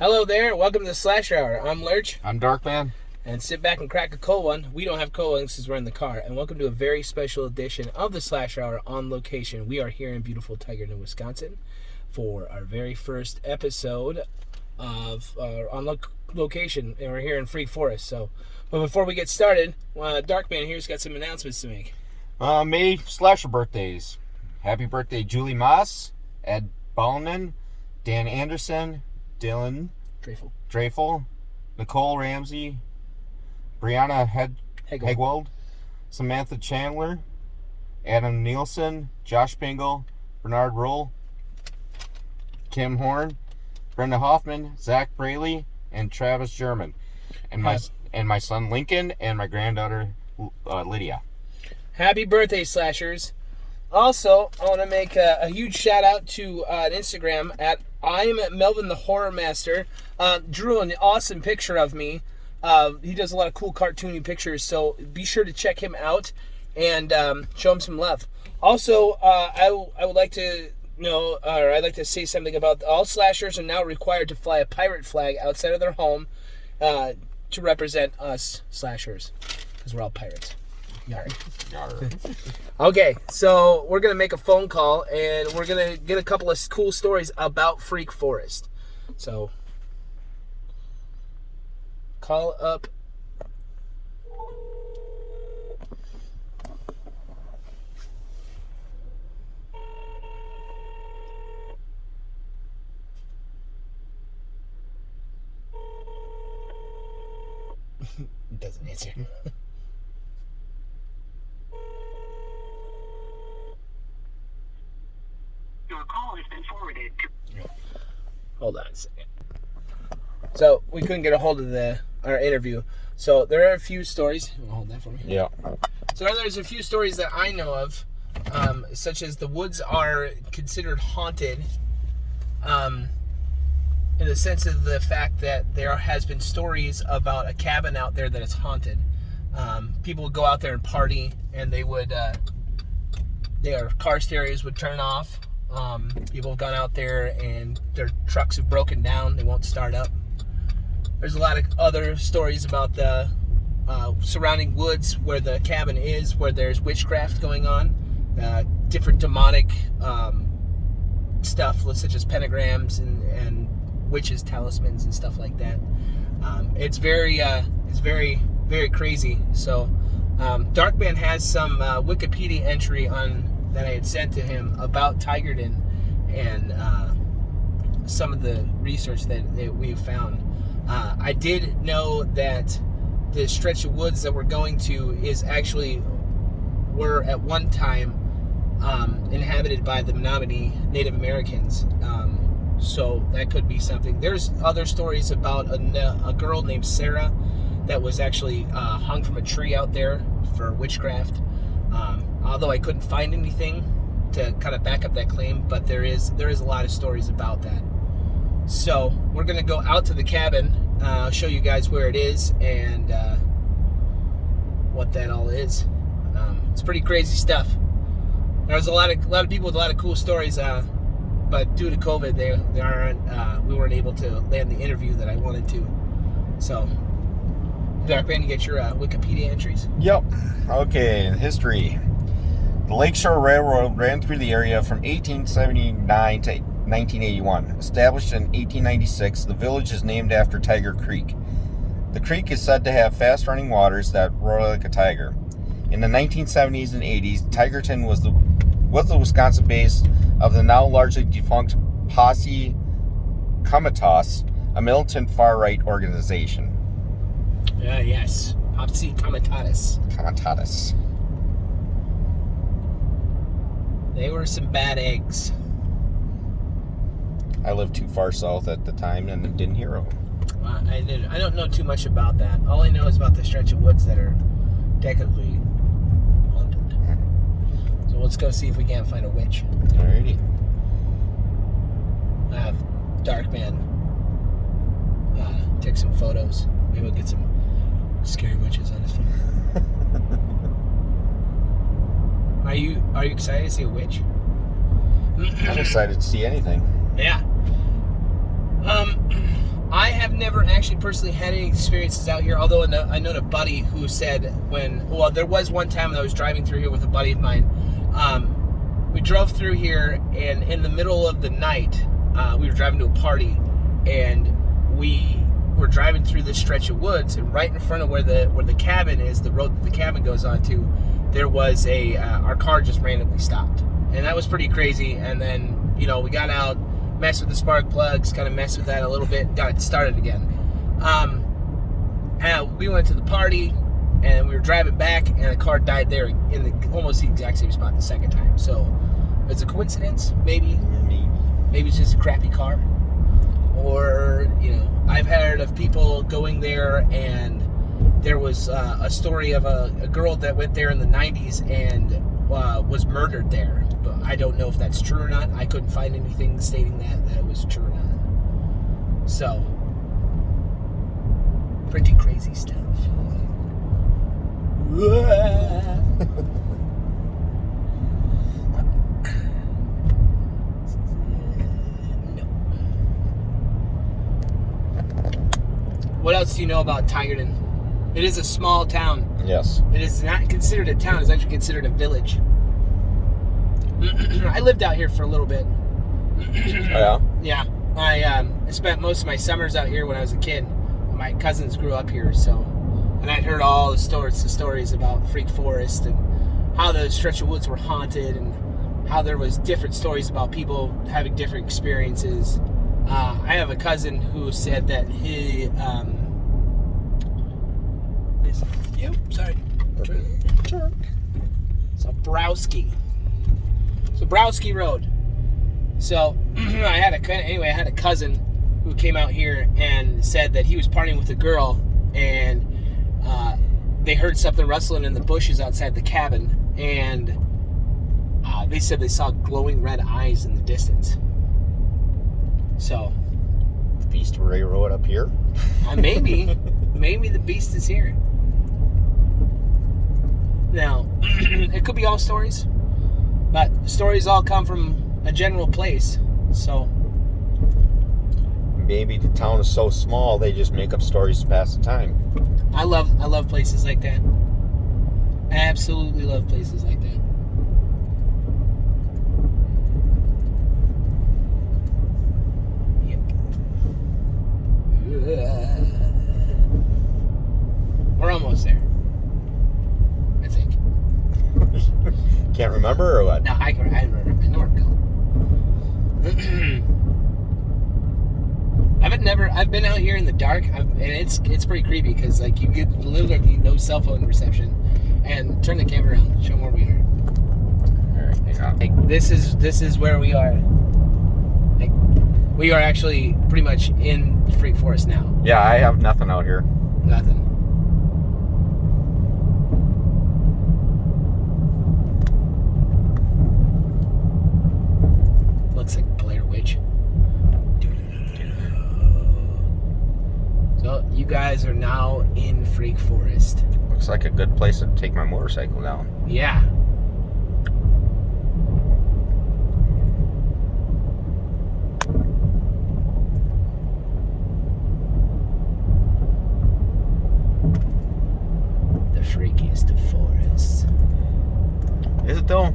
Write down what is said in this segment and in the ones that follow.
Hello there, welcome to the Slasher Hour. I'm Lurch. I'm Darkman. And sit back and crack a cold one. We don't have cold ones because we're in the car. And welcome to a very special edition of the Slasher Hour on location. We are here in beautiful Tigerton, Wisconsin for our very first episode of on location. And we're here in Freak Forest. But before we get started, Darkman here's got some announcements to make. May Slasher birthdays. Happy birthday, Julie Moss, Ed Ballman, Dan Anderson, Dylan Dreyfel, Nicole Ramsey, Brianna Hegwald, Samantha Chandler, Adam Nielsen, Josh Pingle, Bernard Roll, Kim Horn, Brenda Hoffman, Zach Braley, and Travis German, and my son Lincoln and my granddaughter Lydia. Happy birthday, Slashers. Also, I want to make a huge shout out to Instagram at I'm Melvin the Horror Master. Drew an awesome picture of me. He does a lot of cool cartoony pictures, so be sure to check him out and show him some love. Also, I would like to know, or I'd like to say something about all slashers are now required to fly a pirate flag outside of their home to represent us slashers, because we're all pirates. Yarr. Okay, so we're going to make a phone call, and we're going to get a couple of cool stories about Freak Forest. So, call up. Doesn't answer. Your call has been forwarded to... Hold on a second. So, we couldn't get a hold of our interview. So, there are a few stories. You want to hold that for me? Yeah. So, there's a few stories that I know of, such as the woods are considered haunted, in the sense of the fact that there has been stories about a cabin out there that is haunted. People would go out there and party, and they would, their car stereos would turn off. People have gone out there and their trucks have broken down. They won't start up. There's a lot of other stories about the surrounding woods where the cabin is, where there's witchcraft going on, different demonic stuff, such as pentagrams and witches' talismans and stuff like that. It's very, very crazy. So, Darkman has some Wikipedia entry on that I had sent to him about Tigerton and some of the research that we've found. I did know that the stretch of woods that we're going to were at one time inhabited by the Menominee Native Americans. So that could be something. There's other stories about a girl named Sarah that was actually hung from a tree out there for witchcraft. Although I couldn't find anything to kind of back up that claim, but there is a lot of stories about that. So we're gonna go out to the cabin, show you guys where it is and what that all is. It's pretty crazy stuff. There's a lot of people with a lot of cool stories, but due to COVID, we weren't able to land the interview that I wanted to. So, Darkman, you get your Wikipedia entries? Yep. Okay, history. The Lakeshore Railroad ran through the area from 1879 to 1981. Established in 1896, the village is named after Tiger Creek. The creek is said to have fast-running waters that roar like a tiger. In the 1970s and 80s, Tigerton was the Wisconsin base of the now largely defunct Posse Comitatus, a militant far-right organization. Yes. Posse Comitatus. They were some bad eggs. I lived too far south at the time and didn't hear of them. I don't know too much about that. All I know is about the stretch of woods that are technically haunted. So let's go see if we can't find a witch. Alrighty. I have Darkman take some photos. Maybe we'll get some scary witches on his phone. Are you excited to see a witch? I'm excited to see anything. Yeah. I've never actually personally had any experiences out here, although I know a buddy who said there was one time when I was driving through here with a buddy of mine. We drove through here, and in the middle of the night, we were driving to a party, and we were driving through this stretch of woods, and right in front of where the cabin is, the road that the cabin goes onto, there was our car just randomly stopped, and that was pretty crazy. And then, you know, we got out, messed with the spark plugs, kind of messed with that a little bit, got it started again. And we went to the party, and we were driving back, and the car died there in almost the exact same spot the second time. So it's a coincidence, maybe it's just a crappy car, or, you know, I've heard of people going there, and there was a story of a girl that went there in the 90s and was murdered there, but I don't know if that's true or not. I couldn't find anything stating that it was true or not. So, pretty crazy stuff. What else do you know about Tigerton? It is a small town. Yes. It is not considered a town. It's actually considered a village. I lived out here for a little bit. Oh, yeah? Yeah. I spent most of my summers out here when I was a kid. My cousins grew up here, so... And I'd heard all the stories about Freak Forest and how the stretch of woods were haunted and how there was different stories about people having different experiences. I have a cousin who said that he... Sure. It's a Browski. It's a Browski Road. So I had a cousin who came out here and said that he was partying with a girl, and they heard something rustling in the bushes outside the cabin, and they said they saw glowing red eyes in the distance. So The Beast Ray Road up here? maybe the beast is here. Now, it could be all stories, but stories all come from a general place, so... Maybe the town is so small, they just make up stories to pass the time. I love places like that. Absolutely love places like that. Yep. We're almost there, I think. Can't remember or what? No, I remember. I know where I'm going. I've been out here in the dark, and it's pretty creepy because, like, you get literally no cell phone reception. And turn the camera around, show them where we are. All right, yeah. Like, this is where we are. Like, we are actually pretty much in Freak Forest now. Yeah, I have nothing out here. Nothing. Looks like Blair Witch. So you guys are now in Freak Forest. Looks like a good place to take my motorcycle down. Yeah. The freakiest of forests. Is it though?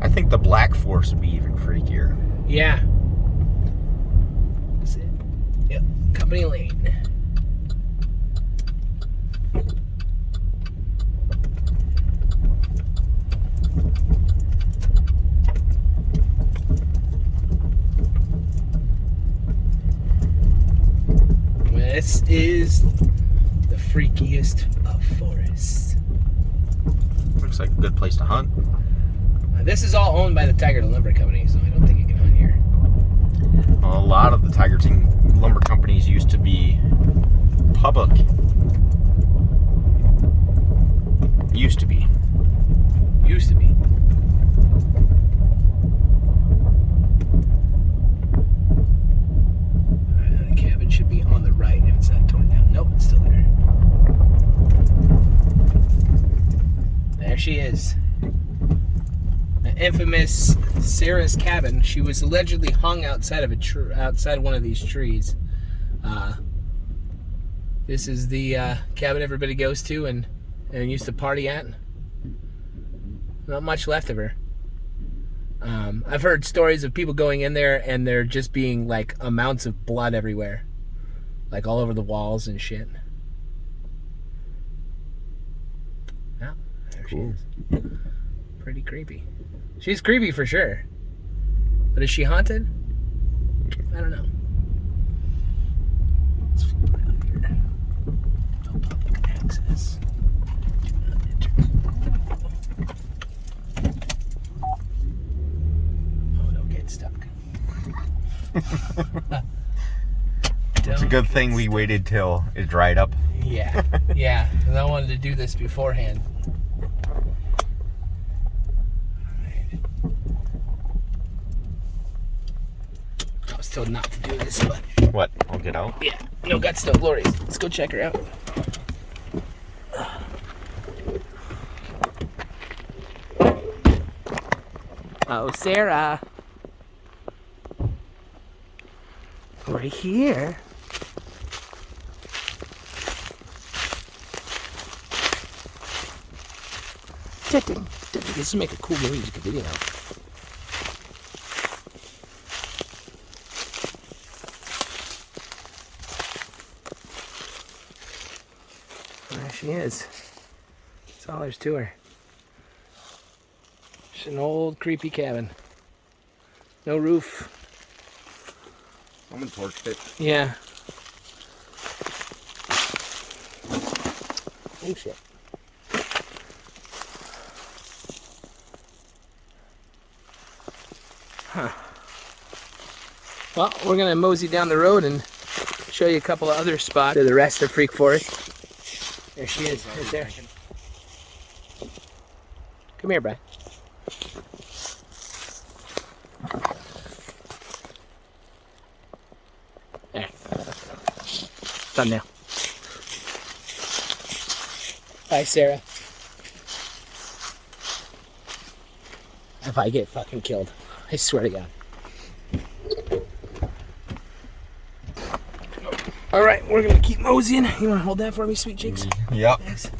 I think the Black Forest would be even freakier. Yeah. That's it. Yep. Company Lane. This is the freakiest of forests. Looks like a good place to hunt. This is all owned by the Tigerton Lumber Company, so I don't think you can hunt here. Well, a lot of the Tigerton lumber companies used to be public. Used to be. Used to be. The cabin should be on the right if it's not torn down. Nope, it's still there. There she is. The infamous Sarah's cabin. She was allegedly hung outside of outside one of these trees. This is the cabin everybody goes to and used to party at. Not much left of her. I've heard stories of people going in there and there just being like amounts of blood everywhere, like all over the walls and shit. Yeah, there she is. Pretty creepy. She's creepy for sure. But is she haunted? I don't know. Let's flip around here. No public access. Oh, don't get stuck. It's a good thing we waited till it dried up. Yeah, yeah. Because I wanted to do this beforehand. I was told not to do this, but What? I'll get out. yeah, no guts, no glories. Let's go check her out. Oh, Sarah. We're here. This will make a cool music video. There she is. That's all there's to her. It's an old creepy cabin. No roof. Someone torched it. Yeah. Oh shit. Huh. Well, we're gonna mosey down the road and show you a couple of other spots to the rest of Freak Forest. There she is, right there. Come here, Brad. There. Thumbnail. Bye, Sarah. If I get fucking killed, I swear to God. All right, we're gonna keep moseying. You wanna hold that for me, sweet cheeks? Yep. Thanks.